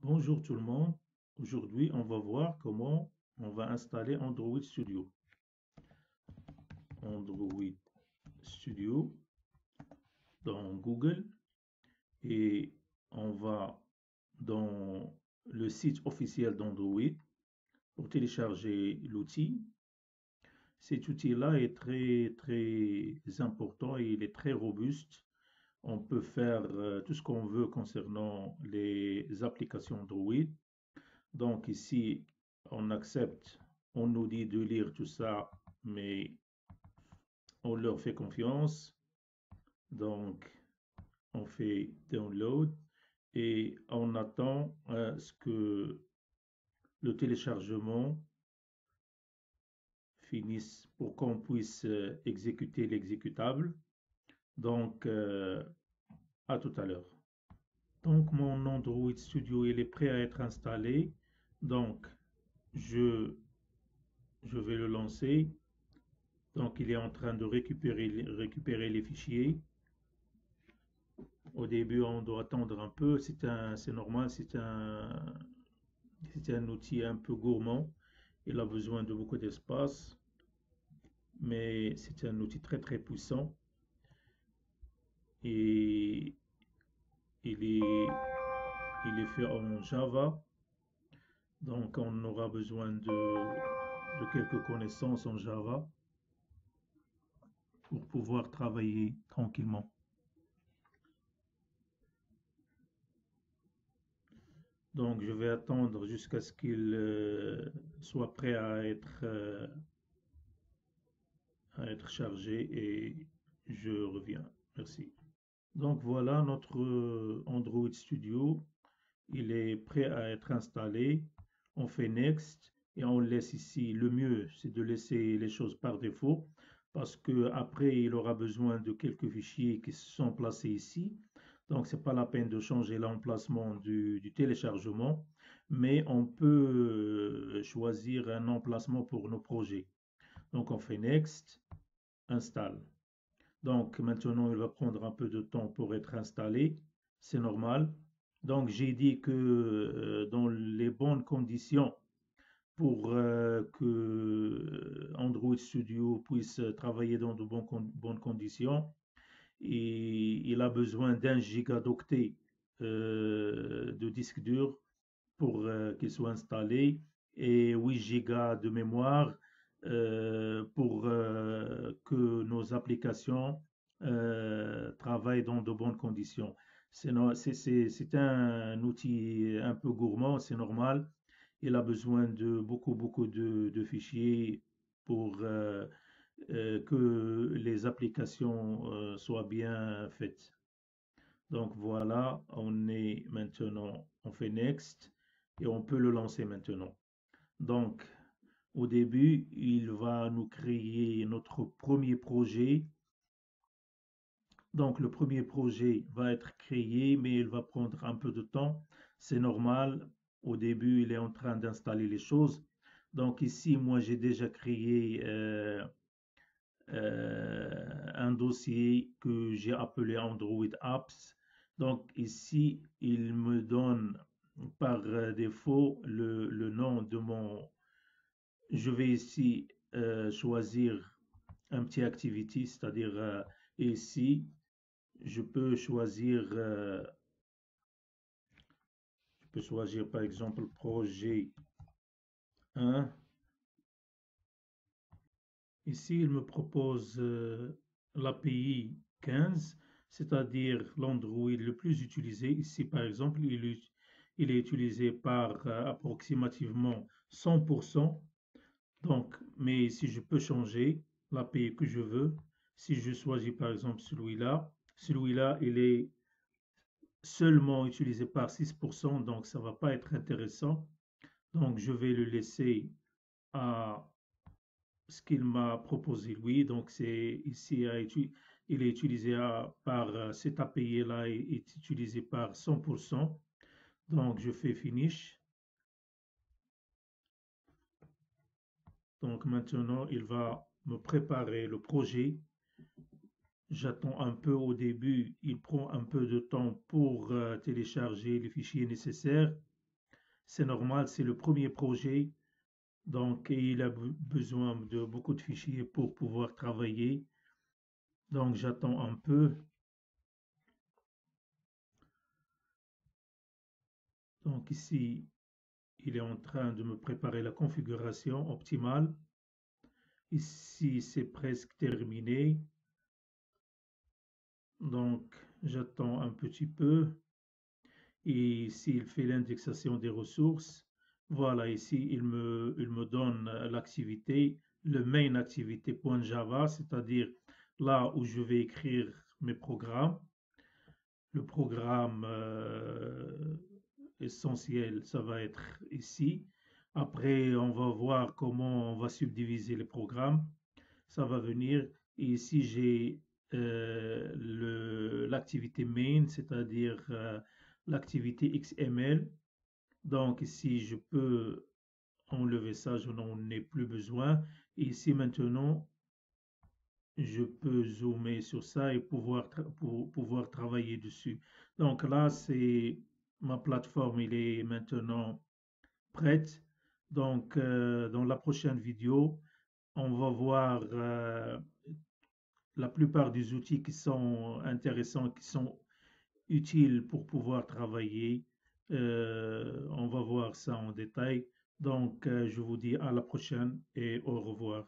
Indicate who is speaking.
Speaker 1: Bonjour tout le monde. Aujourd'hui, on va voir comment on va installer Android Studio. Android Studio dans Google et on va dans le site officiel d'Android pour télécharger l'outil. Cet outil-là est très important et il est très robuste. On peut faire tout ce qu'on veut concernant les applications Android. Donc ici, on accepte, on nous dit de lire tout ça, mais on leur fait confiance. Donc, on fait download et on attend ce que le téléchargement finisse pour qu'on puisse exécuter l'exécutable. Donc, à tout à l'heure. Donc, mon Android Studio, il est prêt à être installé. Donc, je, je vais le lancer. Donc, il est en train de récupérer les fichiers. Au début, on doit attendre un peu. C'est normal, c'est un outil un peu gourmand. Il a besoin de beaucoup d'espace, mais c'est un outil très puissant. Et il est fait en Java. Donc, on aura besoin de quelques connaissances en Java pour pouvoir travailler tranquillement. Donc, je vais attendre jusqu'à ce qu'il soit prêt à être chargé et je reviens. Merci. Donc, voilà notre Android Studio. Il est prêt à être installé. On fait Next et on laisse ici. Le mieux, c'est de laisser les choses par défaut parce que après, il aura besoin de quelques fichiers qui sont placés ici. Donc, c'est pas la peine de changer l'emplacement du téléchargement, mais on peut choisir un emplacement pour nos projets. Donc, on fait Next, Installe. Donc, maintenant, il va prendre un peu de temps pour être installé. C'est normal. Donc, j'ai dit que dans les bonnes conditions pour que Android Studio puisse travailler dans de bonnes conditions, et il a besoin d'1 gigaoctet de disque dur pour qu'il soit installé et 8 gigas de mémoire pour que nos applications travaillent dans de bonnes conditions. C'est un outil un peu gourmand, c'est normal. Il a besoin de beaucoup de fichiers pour que les applications soient bien faites. Donc voilà, on est maintenant, on fait Next et on peut le lancer maintenant. Donc au début, il va nous créer notre premier projet. Donc le premier projet va être créé, mais il va prendre un peu de temps. C'est normal. Au début, il est en train d'installer les choses. Donc ici, moi, j'ai déjà créé un dossier que j'ai appelé Android Apps. Donc ici, il me donne par défaut le nom de mon... Je vais ici choisir un petit activity, c'est-à-dire ici, je peux choisir par exemple projet 1. Ici, il me propose l'API 15, c'est-à-dire l'Android le plus utilisé. Ici, par exemple, il est utilisé par approximativement 100%. Donc, mais si je peux changer l'API que je veux, si je choisis par exemple celui-là, il est seulement utilisé par 6%, donc ça ne va pas être intéressant. Donc, je vais le laisser à ce qu'il m'a proposé lui. Donc, c'est ici, il est utilisé par cet API-là est utilisé par 100%. Donc, je fais Finish. Donc, maintenant, il va me préparer le projet. J'attends un peu au début, il prend un peu de temps pour télécharger les fichiers nécessaires. c'est normal, c'est le premier projet, donc il a besoin de beaucoup de fichiers pour pouvoir travailler. Donc j'attends un peu. Donc ici, il est en train de me préparer la configuration optimale. Ici, c'est presque terminé. Donc j'attends un petit peu. Et ici, il fait l'indexation des ressources. Voilà, ici, il me donne l'activité, le main activité.java, c'est-à-dire là où je vais écrire mes programmes. Le programme essentiel, ça va être ici. Après, on va voir comment on va subdiviser les programmes. Ça va venir. Et ici, j'ai l'activité main, c'est-à-dire l'activité XML. Donc ici, je peux enlever ça, je n'en ai plus besoin. Et ici, maintenant, je peux zoomer sur ça et pouvoir travailler dessus. Donc là, c'est ma plateforme, il est maintenant prête. Donc, dans la prochaine vidéo, on va voir la plupart des outils qui sont intéressants, qui sont utiles pour pouvoir travailler. On va voir ça en détail. Donc, je vous dis à la prochaine et au revoir.